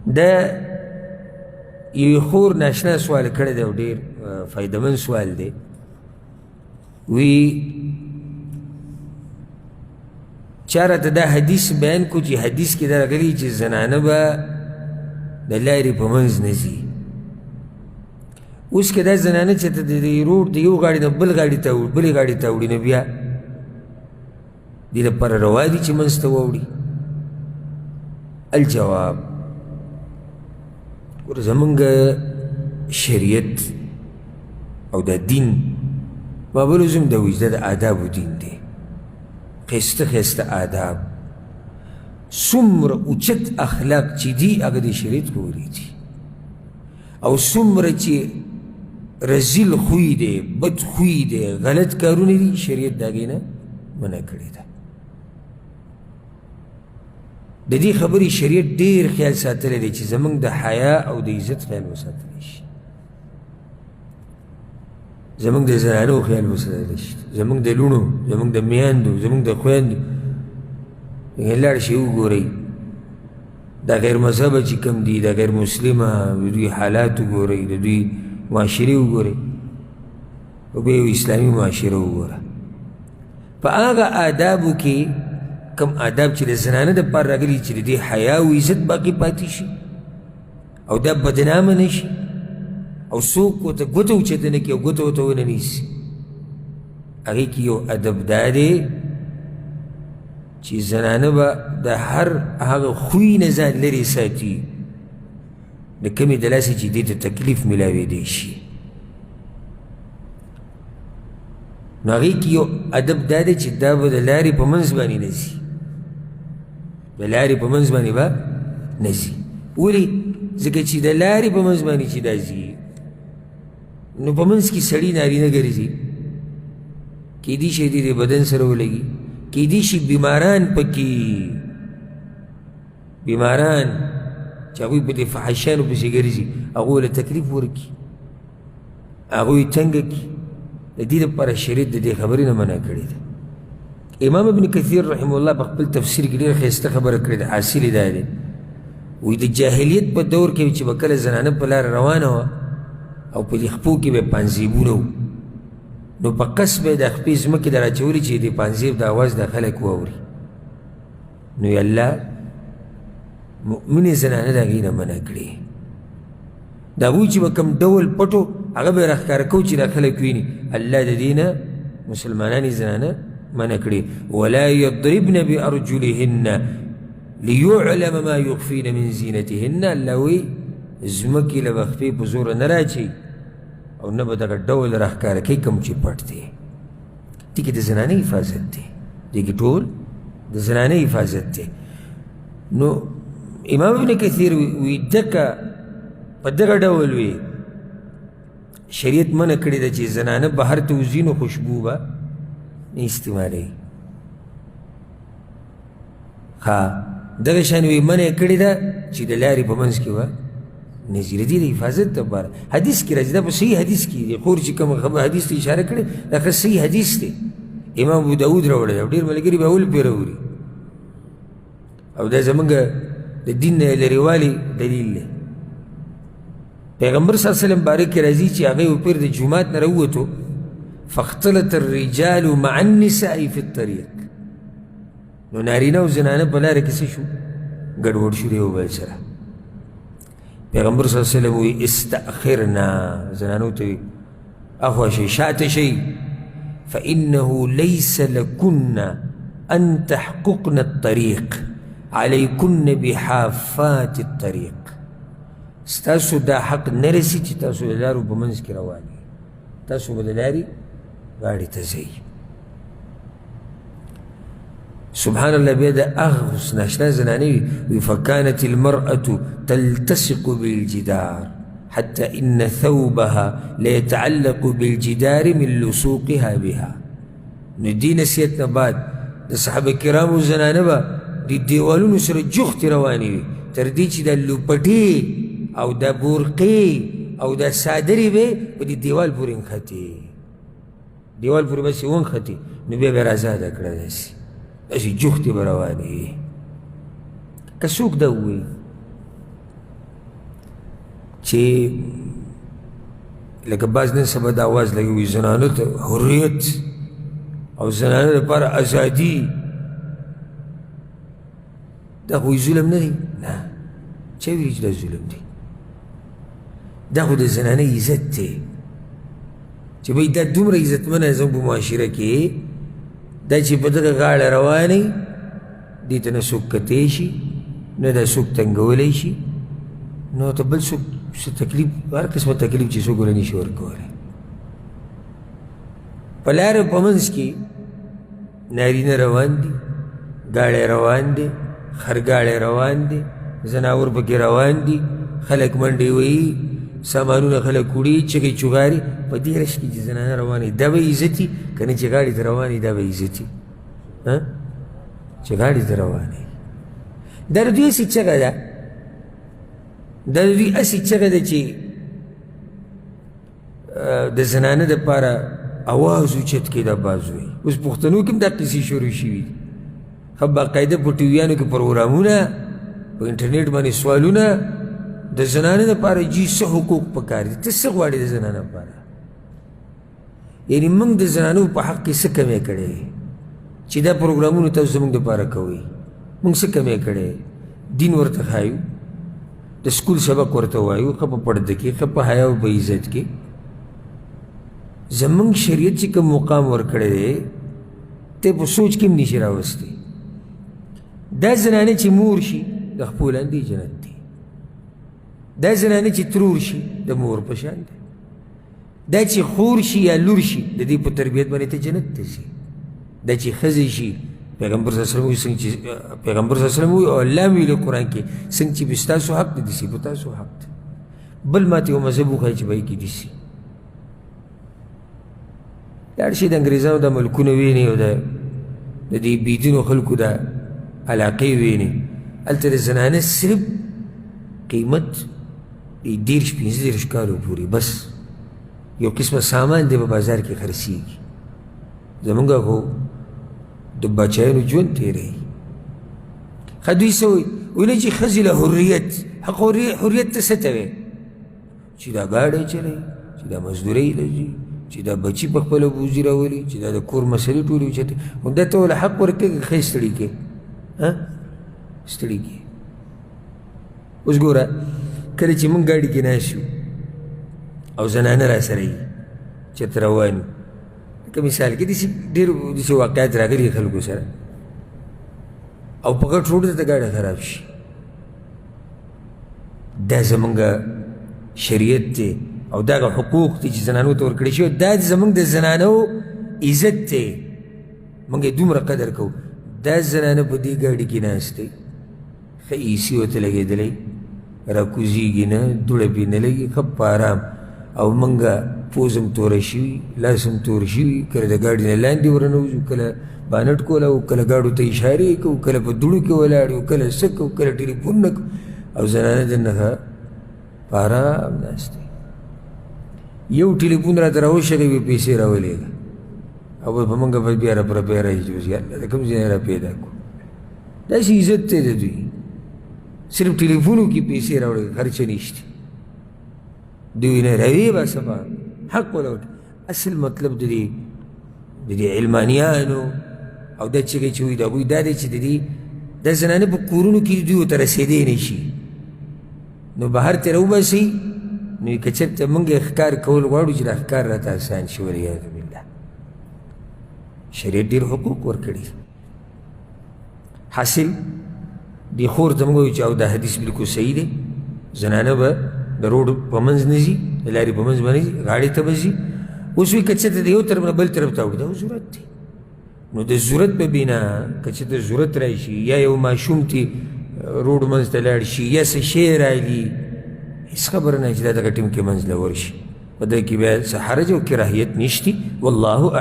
دا یو خور ناشنا سوال کړی دی او ډېر فایدهمند سوال دی. وی چا راته دا حدیث بیان کو چې حدیث کې دا راغلي چې زنانه به د لارې په منځ نه ځي. اوس که دا زنانه چې ته د روډ د یو غاړې نه بلې غاړې ته وړي نو بیا دې لپاره روا دي چې منځ ته واوړي؟ الجواب، زمونږ شریعت او دا دین ما به لزوم د وجده د آدابو دین دی. ښایسته ښایسته آداب، څومره اوچت اخلاق چې دي هغه د شریعت پورې دي، او څومره چې رزیل خوی دی، بد خوی دی، غلط کارونه دي، شریعت د هغې نه منع کړې ده. د دې خبرې شریعت ډېر خیال ساتلی دی چې زموږ د حیا او د عزت خیال وساتلی شي، زموږ د زنانو خیال وساتلی شي، زموږ د لوڼو، زموږ د میاندو، زموږ د خویندو. لاړ شئ وګورئ دا غیر مذهبه چې کوم دي، دا غیر مسلمه، د دوی حالات وګورئ، د دوی معاشرې وګورئ، او بیا یو اسلامي معاشره وګوره. په هغه آدابو کې کم آداب چې د زنانه دپاره راغلي چې د دې حیا او عزت باقي پاتې شي او دا بدنامه نه شي او څوک ورته ګوته اوچته نه کړي او ګوته ورته ونه نیسي، هغې کې یو ادب دا دی چې زنانه به د هر هغه خوی نه ځان لرې ساتي د کمې د لاسې چې دې ته تکلیف میلاویدی شي. نو هغې کې یو ادب دا دی چې دا به د لارې په منځ باندې نه ځي، د لارې په منځ باندې به نه ځي. ولې؟ ځکه چې د لارې په منځ باندې چې دا ځي نو په منځ کې سړي نارینه ګرځي، کیدای شي د بدن سره ولګي، کیدای شي بیماران پکې، بیماران چې هغوی په دې فحشیانو پسې ګرځي هغوی له تکلیف ورکړي، هغوی تنګه کړي. د دې لپاره شریعت د دې خبرې نه منع کړې ده. امام ابن کثیر رحمه الله په خپل تفسیر کې ډېره ښایسته خبره کړې ده. حاصل یې دا دی، وایي د جاهلیت په دور کې چې به کله زنانه په لاره روانه وه او په دې خپو کې به پانزیبونه وو، نو په قص به یې د خپې ځمکې ته راچولي چې د پانزیب د اواز دا خلک واوري. نو یې الله مؤمنې زنانه د هغې نه منع کړې. د هغوی چې به کوم ډول پټو هغه به یې راښکاره کوو چې دا خلک ویني، الله د دې نه مسلمانانې زنانه منع کړې. ولا یضربن بارجلهن لیعلم ما یخفین من زینتهن. الله وایي ځمکې له به خپې په زوره نه راچوي او نه به دغه ډول راښکاره کوي کوم چې پټ دی. دې کې د زنانه حفاظت دی، دې کې ټول د زنانه حفاظت دی. نو امام ابن کثیر وی دکه په دغه ډول وی شریعت منع کړې ده چې زنانه بهر ته وځي نو خوشبو به نه استعمالوي. ها دغه شان وی منع کړې ده چې د لارې په منځ کې به نه ځي، د دې د حفاظت دپاره. حدیث کې راځي، دا په صحیح حدیث کې دی. خور چې کوم حدیث ته اشاره کړې دا ښه صحیح حدیث دی، امام ابو داود راوړی دی او ډېر ملګري به اول پرې راوړي، او دا زموږ د دین نه لرېوالي دلیل دی. پیغمبر صلی الله علیه وسلم باره کې راځي چې هغه یو پیر د جومات نه راووتو، فاختلط الرجال مع النساء فی الطریق. نو نارینه او زنانه په لاره کې څه شو؟ ګډوډ شو د یو بل سره. پیغمبر صلی الله علیه وسلم وایي استأخرنا، زنانو ته وایي اخوا شئ، شاته شئ، فإنه ليس لكن أن تحققن الطريق عليكن بحافات الطريق. ستاسو دا حق نه رسي چې تاسو د لارو په منځ کې روان یې، تاسو به د لارې غاړې ته ځئ. سبحان الله. بیا د هغه ناشنا زنانې وي فكانت المرأة تلتصق بالجدار حتى إن ثوبها ليتعلق بالجدار من لصوقها بها. نو دې نصیحت نه بعد د صحابه کرامو زنانه به د دیوالونو سره جوختې روانې وي تر دې چې دا لوپټې او دا بورقې او دا صادرې به په دې دیوال پورې نښتې، دیوال پورې بس یې ونښتې، نو بیا به یې رازاده کړه داسې داسې جوختې به روانې وي. که څوک دا ووایي چې لکه بعض نن سبا د اواز لګوي زنانو ته حریت او زنانو لپاره ازادي، دا خو ظلم نه دی؟ نه، چا ویلي چې دا ظلم دی؟ دا خو د زنانه عزت دی چې بھئی دا دومره عزتمنه زموږ په معاشره کې دا چې په دغه غاړه روانې دې ته نه څوک کتی شي نه دا څوک تنګولی شي، نو ته بل څوک څه تکلیف، هر قسمه تکلیف چې څوک ورله نشي ورکولی. په لاره په منځ کې نارینه روان دي، ګاړی روان دی، خرګاړی روان دی، زناور پکې روان دي، خلک منډې وهي، سامانونه خلک وړي، چغې چوغاري. په دې رش کې چې زنانه روانې دا به عزتي که نه چې ګاډي ته روانې دا به عزتي؟ چې ګاډي ته روانې دا د دوی هسې چغه ده، دا د دوی هسې چغه ده چې د زنانه دپاره اواز اوچت کې دا باز وایي. اوس پښتنو کې هم دا قصې شروع شوي دي، ښه باقاعده په ټیویانو کې پروګرامونه، په انټرنیټ باندې سوالونه د زنانه دپاره جي څه حقوق پکار دي، ته څه غواړې د زنانه دپاره؟ یعنې موږ د زنانو په حق کې څه کمی کړی چې دا پروګرامونه تاسو زموږ دپاره کوئ؟ موږ څه کمی کړی؟ دین ورته ښایو، د سکول سبق ورته وایو، ښه په پرده کې، ښه په حیا او په عزت کې. زموږ شریعت چې کوم مقام ورکړی دی ته په سوچ کې هم نشي راوستی. دا زنانه چې مور شي د خپل لاندې جنت دی، دا زنانه چې ترور شي د مور په شان دی، دا چې خور شي یا لور شي د دې په تربیت باندې ته جنت ته شي، دا چې ښځې شي پیغمبر صلی الله علیه وسلم وایي څنګه چې پیغمبر صلی الله علیه وسلم وایي او الله هم ویلي قرآن کې څنګه چې به ستاسو حق دی داسې به تاسو حق دی. بل ماته یو مذهب وښایي چې به یې کې داسې لاړ شي د انګریزانو د ملکونه ویني او د دې بېدینو خلکو د علاقې ویني، هلته د زنانه صرف قیمت 10-15 کالو پورې بس یو قسمه سامان دی په بازار کې خرڅېږي. زمونږ خو د بچیانو ژوند تېروي. ښه دوی څه وایي؟ ویلی چې ښځې له حریت، حق حریت ته څه ته وایي؟ چې دا ګاډی چلوي، چې دا مزدورۍ ته ځي، چې دا بچي په خپله بوځي راولي، چې دا د کور مسلې ټولې اوچتې، خو دا ته له حق ورکوې که ښه ستړي کړې؟ ستړي کړې. اوس ګوره کله چې موږ ګاډي کې ناست یو او زنانه را سره وي چېرته روان یو، لکه مثال کې داسې ډېر داسې واقعات راغلي خلکو سره، او په غټ روډ ته ګاډی خراب شي، دا زمونږ شریعت دی او دغه حقوق دي چې زنانو ته ورکړی شوي، دا زمونږ د زنانو عزت دی، موږ یې دومره قدر کوو. دا زنانه په دې ګاډي کې ناست دی، ښه ایسي ورته لګېدلی، راکوزېږي نه، دوړه پرې نه لګي، ښه په ارام. او موږ پوز هم توره شوي، لاس هم تور شوي، کله د ګاډي نه لاندې ورنوځو، کله بانټ کوله، کله ګاډو ته اشارې کوو، کله په دوړو کې ولاړ یو، کله څه کوو، کله ټلیفون نه کوو، او زنانه دننه ښه په ارام ناست دی. یو ټلیفون راته راوشغې وي پیسې راولېږه، او په موږ به بیا راپرپی راشي چې اوس یالله د کوم ځای نه را پیدا کړو. داسې عزت دی د دوی، صرف ټلیفونو کې پیسې راوړي، خرچه نشته. دوی نه روي بس په حق ولوټ. اصل مطلب د دې علمانیانو او دا چغې چې وایي د هغوی دا دی چې د دې دا زنانه په کورونو کې دوی ورته رسېدی نه شي، نو بهر ته راوباسئ، نو که چېرته موږ یې ښکار کول غواړو چې دا ښکار راته اسان شي، والعیاذ بالله. شریعت ډېر حقوق ورکړي. حاصل دې خور ته موږ وایو چې او دا حدیث بلکل صحیح دی، زنانه به د روډ په منځ نه ځي، د لارې په منځ به نه ځي، غاړې ته به ځي. اوس وایي که چېرته د یو طرف نه بل طرف ته اوړي، دا ضرورت دی. نو د ضرورت په بنا که چېرته ضرورت راشي، یا یو ماشوم تې روډ منځ ته لاړ شي، یا څه شی رالي، هېڅ خبره نه چې دا دغه ټیم کې منځ له ورشي، په دې کې بیا څه حرج او کراهیت نشته. والله